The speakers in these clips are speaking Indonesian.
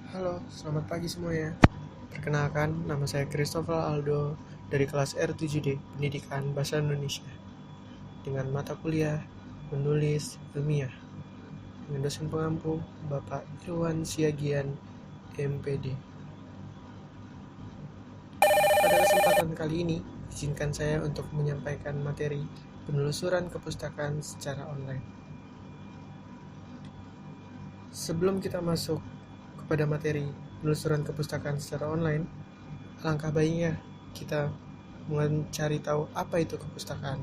Halo, selamat pagi semuanya. Perkenalkan, nama saya Christopher Aldo dari kelas R7D, Pendidikan Bahasa Indonesia, dengan mata kuliah menulis ilmiah, dengan dosen pengampu Bapak Irwan Siagian, MPD. Pada kesempatan kali ini, izinkan saya untuk menyampaikan materi penelusuran kepustakaan secara online. Sebelum kita masuk kepada materi penelusuran kepustakaan secara online, alangkah baiknya kita mencari tahu apa itu kepustakaan.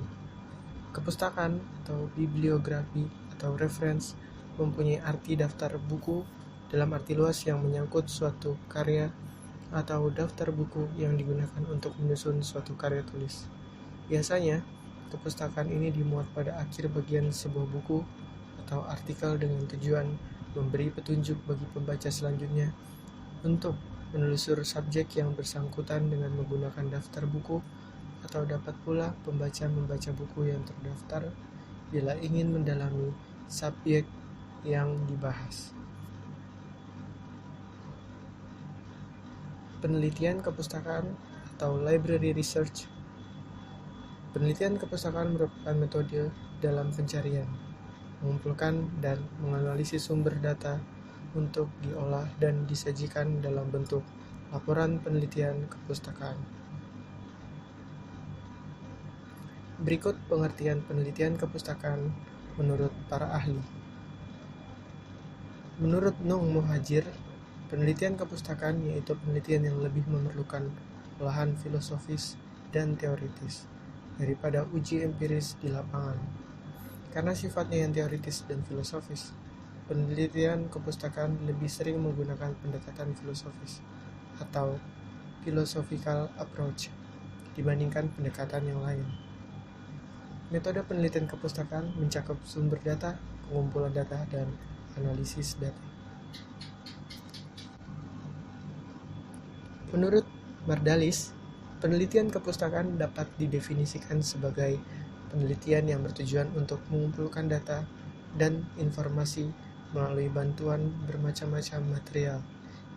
Kepustakaan atau bibliografi atau reference mempunyai arti daftar buku dalam arti luas yang menyangkut suatu karya atau daftar buku yang digunakan untuk menyusun suatu karya tulis. Biasanya, kepustakaan ini dimuat pada akhir bagian sebuah buku atau artikel dengan tujuan memberi petunjuk bagi pembaca selanjutnya untuk menelusur subjek yang bersangkutan dengan menggunakan daftar buku, atau dapat pula pembaca membaca buku yang terdaftar bila ingin mendalami subjek yang dibahas. Penelitian kepustakaan atau library research. Penelitian kepustakaan merupakan metode dalam pencarian, mengumpulkan dan menganalisis sumber data untuk diolah dan disajikan dalam bentuk laporan penelitian kepustakaan. Berikut pengertian penelitian kepustakaan menurut para ahli. Menurut Nung Muhajir, penelitian kepustakaan yaitu penelitian yang lebih memerlukan olahan filosofis dan teoritis daripada uji empiris di lapangan. Karena sifatnya yang teoritis dan filosofis, penelitian kepustakaan lebih sering menggunakan pendekatan filosofis atau philosophical approach dibandingkan pendekatan yang lain. Metode penelitian kepustakaan mencakup sumber data, pengumpulan data, dan analisis data. Menurut Mardalis, penelitian kepustakaan dapat didefinisikan sebagai penelitian yang bertujuan untuk mengumpulkan data dan informasi melalui bantuan bermacam-macam material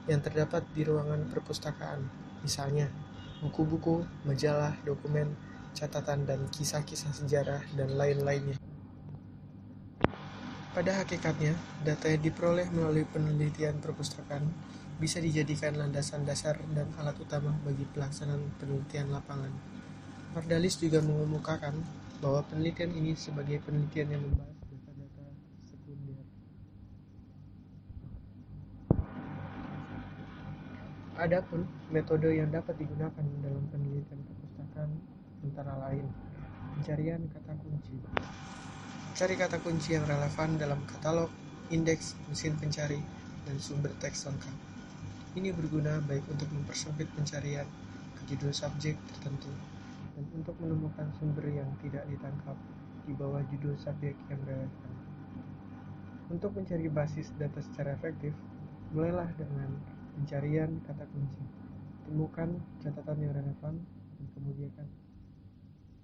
yang terdapat di ruangan perpustakaan, misalnya buku-buku, majalah, dokumen, catatan, dan kisah-kisah sejarah, dan lain-lainnya. Pada hakikatnya, data yang diperoleh melalui penelitian perpustakaan bisa dijadikan landasan dasar dan alat utama bagi pelaksanaan penelitian lapangan. Mardalis juga mengemukakan bahwa penelitian ini sebagai penelitian yang membahas data-data sekunder. Adapun metode yang dapat digunakan dalam penelitian perpustakaan antara lain pencarian kata kunci. Cari kata kunci yang relevan dalam katalog, indeks, mesin pencari, dan sumber teks lengkap. Ini berguna baik untuk mempersempit pencarian ke judul subjek tertentu dan untuk menemukan sumber yang tidak ditangkap di bawah judul subjek yang relevan. Untuk mencari basis data secara efektif, mulailah dengan pencarian kata kunci. Temukan catatan yang relevan dan kemudian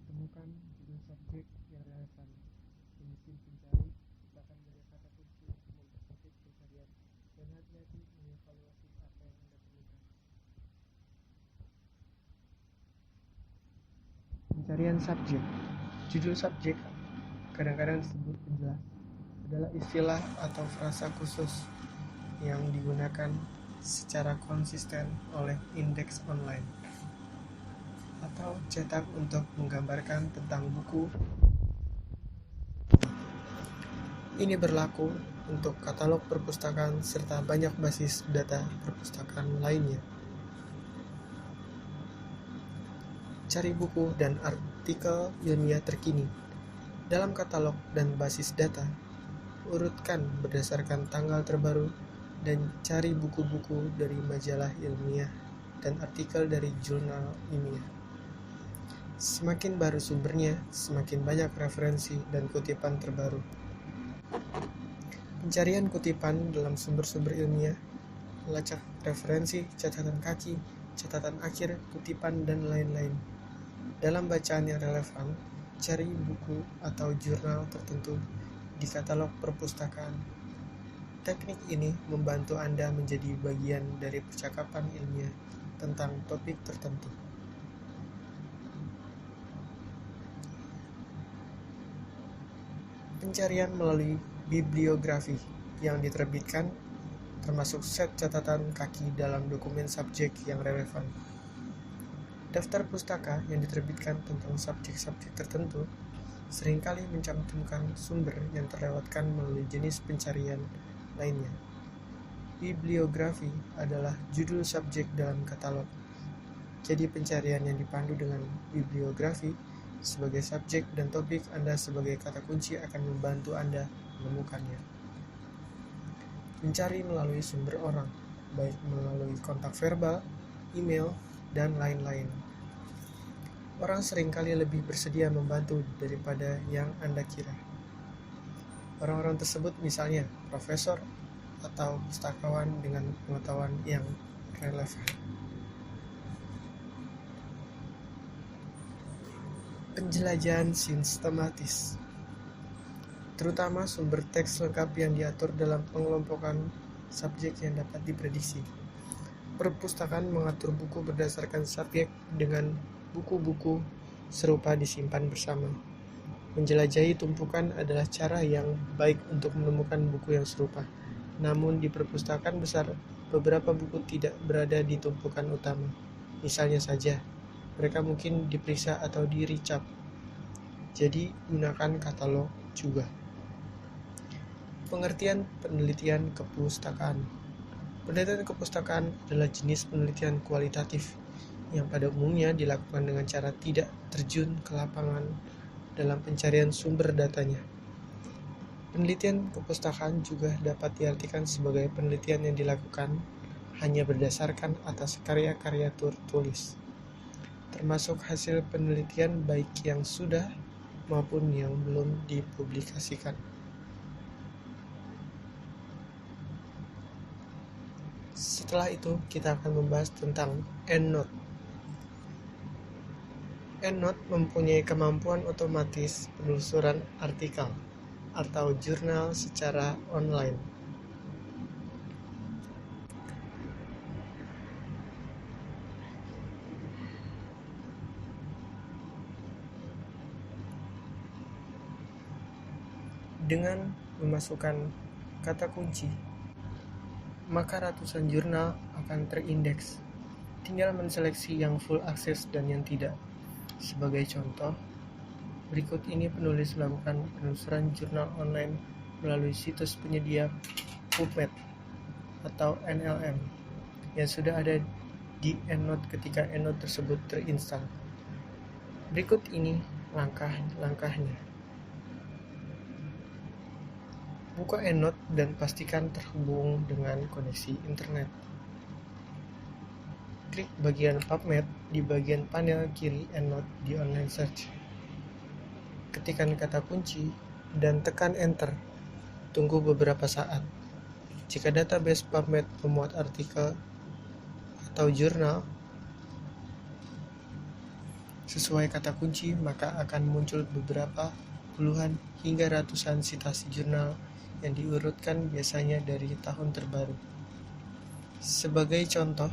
temukan judul subjek yang relevan. Di mesin pencari, ciptakan banyak kata kunci untuk mempersempit pencarian dan hati-hati mengevaluasi apa yang Anda temukan. Pencarian subjek. Judul subjek, kadang-kadang disebut penjelas, adalah istilah atau frasa khusus yang digunakan secara konsisten oleh indeks online atau cetak untuk menggambarkan tentang buku. Ini berlaku untuk katalog perpustakaan serta banyak basis data perpustakaan lainnya. Cari buku dan artikel ilmiah terkini. Dalam katalog dan basis data, urutkan berdasarkan tanggal terbaru dan cari buku-buku dari majalah ilmiah dan artikel dari jurnal ilmiah. Semakin baru sumbernya, semakin banyak referensi dan kutipan terbaru. Pencarian kutipan dalam sumber-sumber ilmiah, lacak referensi, catatan kaki, catatan akhir, kutipan, dan lain-lain. Dalam bacaan yang relevan, cari buku atau jurnal tertentu di katalog perpustakaan. Teknik ini membantu Anda menjadi bagian dari percakapan ilmiah tentang topik tertentu. Pencarian melalui bibliografi yang diterbitkan, termasuk set catatan kaki dalam dokumen subjek yang relevan. Daftar pustaka yang diterbitkan tentang subjek-subjek tertentu seringkali mencantumkan sumber yang terlewatkan melalui jenis pencarian lainnya. Bibliografi adalah judul subjek dalam katalog. Jadi pencarian yang dipandu dengan bibliografi sebagai subjek dan topik Anda sebagai kata kunci akan membantu Anda menemukannya. Mencari melalui sumber orang, baik melalui kontak verbal, email, dan lain-lain. Orang seringkali lebih bersedia membantu daripada yang Anda kira. Orang-orang tersebut misalnya profesor atau pustakawan dengan pengetahuan yang relevan. Penjelajahan sistematis, terutama sumber teks lengkap yang diatur dalam pengelompokan subjek yang dapat diprediksi. Perpustakaan mengatur buku berdasarkan subjek dengan buku-buku serupa disimpan bersama. Menjelajahi tumpukan adalah cara yang baik untuk menemukan buku yang serupa. Namun di perpustakaan besar, beberapa buku tidak berada di tumpukan utama. Misalnya saja, mereka mungkin diperiksa atau di-recap. Jadi gunakan katalog juga. Pengertian penelitian kepustakaan. Penelitian kepustakaan adalah jenis penelitian kualitatif yang pada umumnya dilakukan dengan cara tidak terjun ke lapangan dalam pencarian sumber datanya. Penelitian kepustakaan juga dapat diartikan sebagai penelitian yang dilakukan hanya berdasarkan atas karya-karya tertulis, termasuk hasil penelitian baik yang sudah maupun yang belum dipublikasikan. Setelah itu, kita akan membahas tentang EndNote. EndNote mempunyai kemampuan otomatis penelusuran artikel atau jurnal secara online. Dengan memasukkan kata kunci, maka ratusan jurnal akan terindeks. Tinggal menseleksi yang full access dan yang tidak. Sebagai contoh, berikut ini penulis melakukan penelusuran jurnal online melalui situs penyedia PubMed atau NLM yang sudah ada di EndNote ketika EndNote tersebut terinstall. Berikut ini langkah-langkahnya. Buka EndNote dan pastikan terhubung dengan koneksi internet. Klik bagian PubMed di bagian panel kiri EndNote di online search. Ketikkan kata kunci dan tekan enter. Tunggu beberapa saat. Jika database PubMed memuat artikel atau jurnal sesuai kata kunci, maka akan muncul beberapa puluhan hingga ratusan sitasi jurnal yang diurutkan biasanya dari tahun terbaru. Sebagai contoh,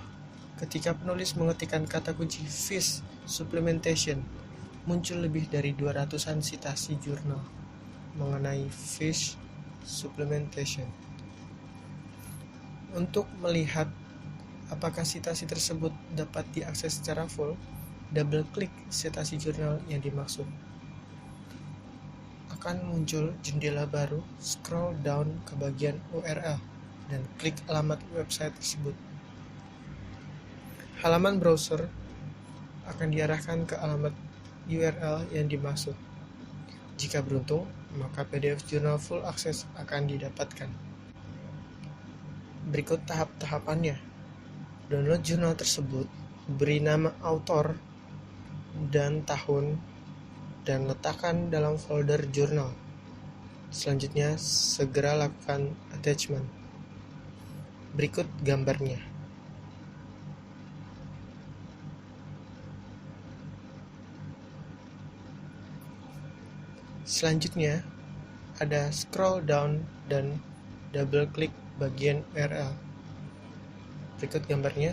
ketika penulis mengetikkan kata kunci fish supplementation, muncul lebih dari 200-an sitasi jurnal mengenai fish supplementation. Untuk melihat apakah sitasi tersebut dapat diakses secara full, double klik sitasi jurnal yang dimaksud. Akan muncul jendela baru, scroll down ke bagian URL dan klik alamat website tersebut. Halaman browser akan diarahkan ke alamat URL yang dimaksud. Jika beruntung, maka PDF jurnal full access akan didapatkan. Berikut tahap-tahapannya. Download jurnal tersebut, beri nama author dan tahun, dan letakkan dalam folder jurnal. Selanjutnya, segera lakukan attachment. Berikut gambarnya. Selanjutnya, ada scroll down dan double klik bagian URL. Berikut gambarnya.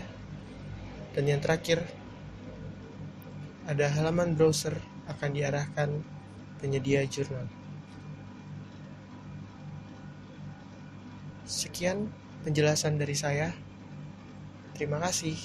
Dan yang terakhir, ada halaman browser akan diarahkan penyedia jurnal. Sekian penjelasan dari saya. Terima kasih.